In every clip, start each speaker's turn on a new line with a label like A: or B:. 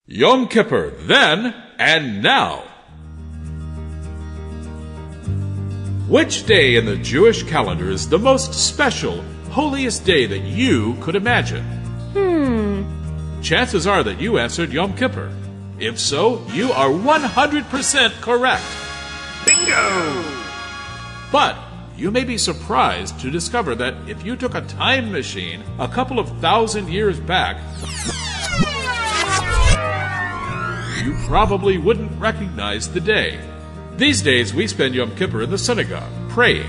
A: Yom Kippur, then and now. Which day in the Jewish calendar is the most special, holiest day that you could imagine? Chances are that you answered Yom Kippur. If so, you are 100% correct.
B: Bingo!
A: But you may be surprised to discover that if you took a time machine a couple of thousand years back, you probably wouldn't recognize the day. These days we spend Yom Kippur in the synagogue, praying.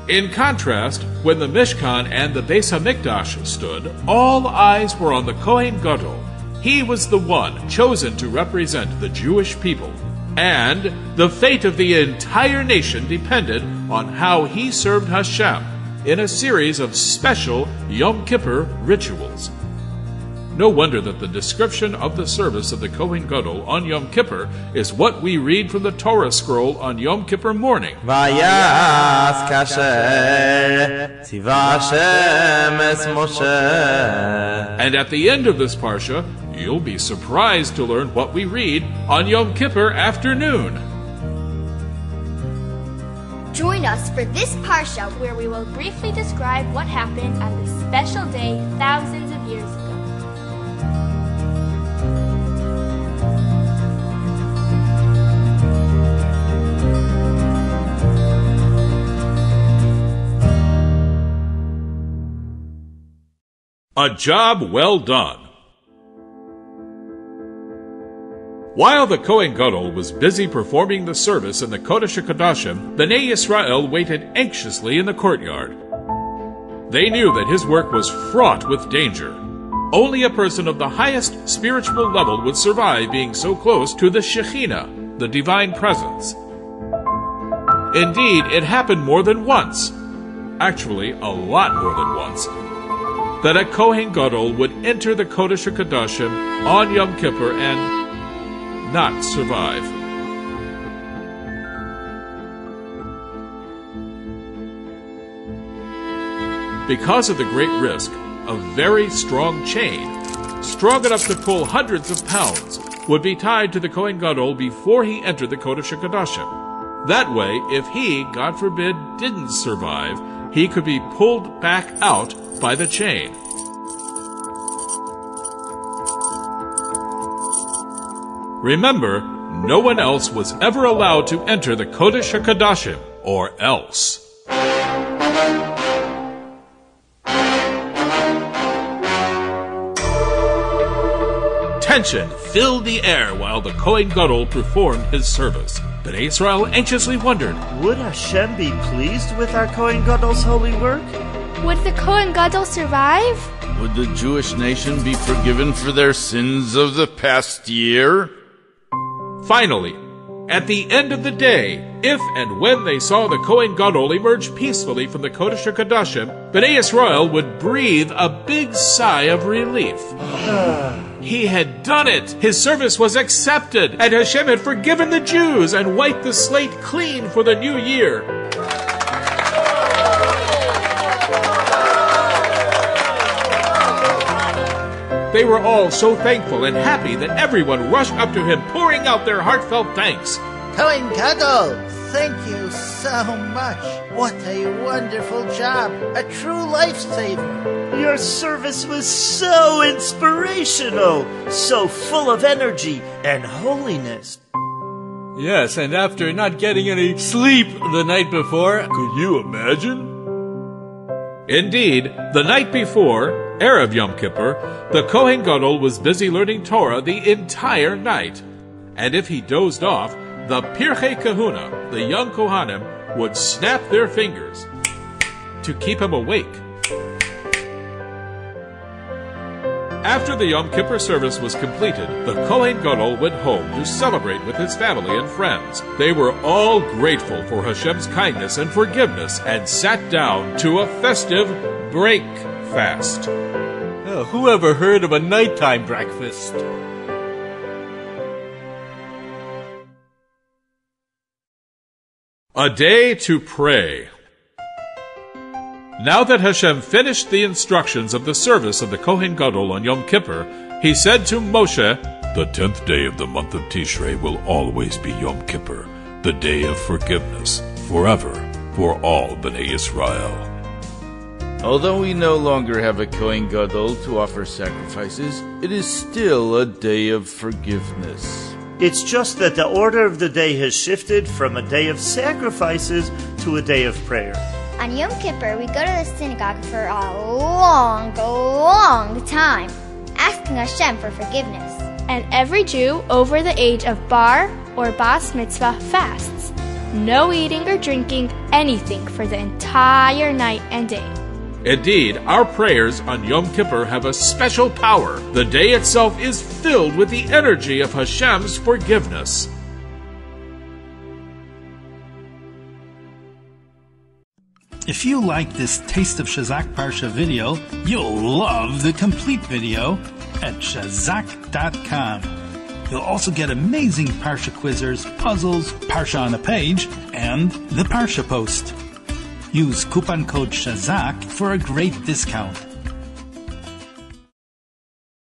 A: In contrast, when the Mishkan and the Beis HaMikdash stood, all eyes were on the Kohen Gadol. He was the one chosen to represent the Jewish people. And the fate of the entire nation depended on how he served Hashem in a series of special Yom Kippur rituals. No wonder that the description of the service of the Kohen Gadol on Yom Kippur is what we read from the Torah scroll on Yom Kippur morning.
C: Vayas kasher tiva Hashem es Moshe.
A: And at the end of this Parsha, you'll be surprised to learn what we read on Yom Kippur afternoon.
D: Join us for this Parsha, where we will briefly describe what happened on this special day thousands of years ago.
A: A job well done. While the Kohen Gadol was busy performing the service in the Kodesh HaKodashim, the Bnei Yisrael waited anxiously in the courtyard. They knew that his work was fraught with danger. Only a person of the highest spiritual level would survive being so close to the Shekhinah, the divine presence. Indeed, it happened more than once, actually a lot more than once, that a Kohen Gadol would enter the Kodesh HaKodashim on Yom Kippur and not survive. Because of the great risk, a very strong chain, strong enough to pull hundreds of pounds, would be tied to the Kohen Gadol before he entered the Kodesh HaKodashim. That way, if he, God forbid, didn't survive, he could be pulled back out by the chain. Remember, no one else was ever allowed to enter the Kodesh HaKodashim, or else. Tension filled the air while the Kohen Gadol performed his service. Bnei Israel anxiously wondered,
B: would Hashem be pleased with our Kohen Gadol's holy work?
D: Would the Kohen Gadol survive?
E: Would the Jewish nation be forgiven for their sins of the past year?
A: Finally, at the end of the day, if and when they saw the Kohen Gadol emerge peacefully from the Kodesh HaKodashim, Bnei Yisrael would breathe a big sigh of relief. He had done it! His service was accepted, and Hashem had forgiven the Jews and wiped the slate clean for the new year. They were all so thankful and happy that everyone rushed up to him, pouring out their heartfelt thanks.
F: Kohen Gadol, thank you so much. What a wonderful job. A true lifesaver.
B: Your service was so inspirational, so full of energy and holiness.
G: Yes, and after not getting any sleep the night before, could you imagine?
A: Indeed, the night before, Erev Yom Kippur, the Kohen Gadol was busy learning Torah the entire night. And if he dozed off, the Pirchei Kahuna, the young Kohanim, would snap their fingers to keep him awake. After the Yom Kippur service was completed, the Kohen Gadol went home to celebrate with his family and friends. They were all grateful for Hashem's kindness and forgiveness and sat down to a festive break fast.
G: Who ever heard of a nighttime breakfast?
A: A day to pray. Now that Hashem finished the instructions of the service of the Kohen Gadol on Yom Kippur, he said to Moshe, "The 10th day of the month of Tishrei will always be Yom Kippur, the day of forgiveness, forever, for all Bnei Israel."
E: Although we no longer have a Kohen Gadol to offer sacrifices, it is still a day of forgiveness.
B: It's just that the order of the day has shifted from a day of sacrifices to a day of prayer.
D: On Yom Kippur, we go to the synagogue for a long time, asking Hashem for forgiveness.
H: And every Jew over the age of bar or bas mitzvah fasts. No eating or drinking anything for the entire night and day.
A: Indeed, our prayers on Yom Kippur have a special power. The day itself is filled with the energy of Hashem's forgiveness.
I: If you like this Taste of Shazak Parsha video, you'll love the complete video at Shazak.com. You'll also get amazing Parsha quizzers, puzzles, Parsha on a page, and the Parsha post. Use coupon code Shazak for a great discount.